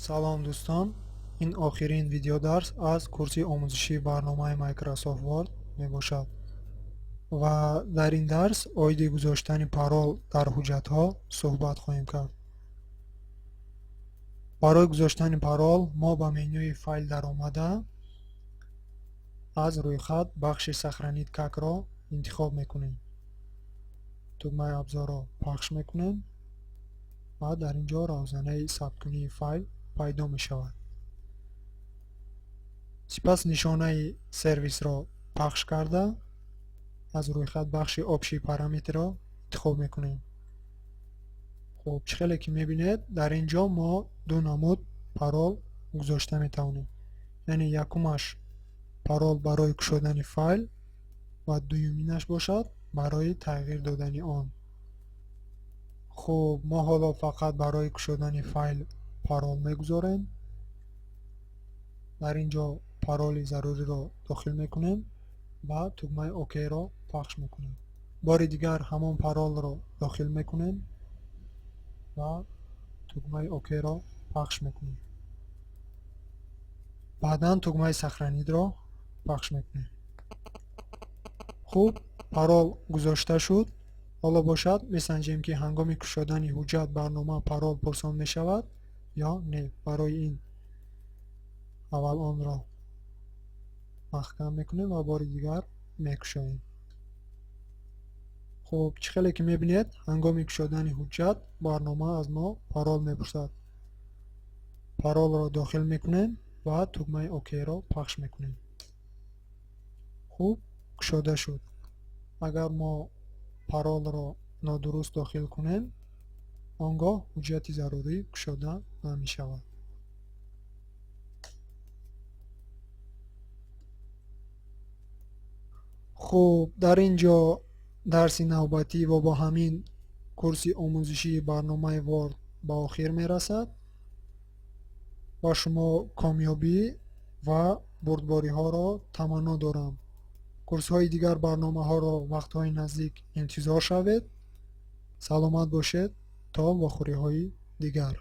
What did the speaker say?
салом дӯстон, ин охирин видеодарс аз курси омӯзишии барномаи Microsoft Word мебошад ва дар ин дарс оиди гузоштани парол дар ҳуҷҷатҳо суҳбат хоҳем кард. барои гузоштани парол мо ба менюи файл даромада аз рӯйхат бахши сохранить какро интихоб мекунем. тугмаи абзорро пахш мекунем ва дар инҷо равзанаи сабткунии файл пайдо мешавад. сипас нишонаи сервисро пахш карда аз рӯйхат бахши опши параметрро интихоб мекунем. хуб, чӣ хеле ки мебинед, дар инҷо мо ду намуд парол гузошта метавонем. яъне якумаш парол барои кушодани файл ва дуюминаш бошад барои тағйир додани он. хуб, мо ҳоло фақат барои кушодани файл парол мегузорем. дар инҷо пароли заруриро дохил мекунем ва тугмаи окро пахш мекунем. бори дигар ҳамон паролро дохил мекунем ва тугмаи окро пахш мекунем. баъдан тугмаи сохранидро пахш мекунем. хуб, парол гузошта шуд. ҳоло бошад месанҷем ки ҳангоми кушодани ҳуҷҷат барнома парол пурсон мешавад ё не. барои ин аввал онро маҳкам мекунем ва бори дигар мекушоем. хуб, чӣ хеле ки мебинед, ҳангоми кушодани ҳуҷҷат барнома аз мо парол мепурсад. паролро дохил мекунем ва тугмаи окро пахш мекунем. хуб, кушода шуд. агар мо паролро нодуруст дохил кунем, он гоҳ ҳуҷҷати зарурӣ кушода намешавад. хуб, дар ин ҷо дарси навбатӣ ва бо ҳамин курси омӯзишии барномаи Word ба охир мерасад. ба шумо комёбӣ ва бурдбориҳоро таманно дорам. курсҳои дигар барномаҳоро вақтҳои наздик интизор шавед. саломат бошед то вохӯриҳои дигар.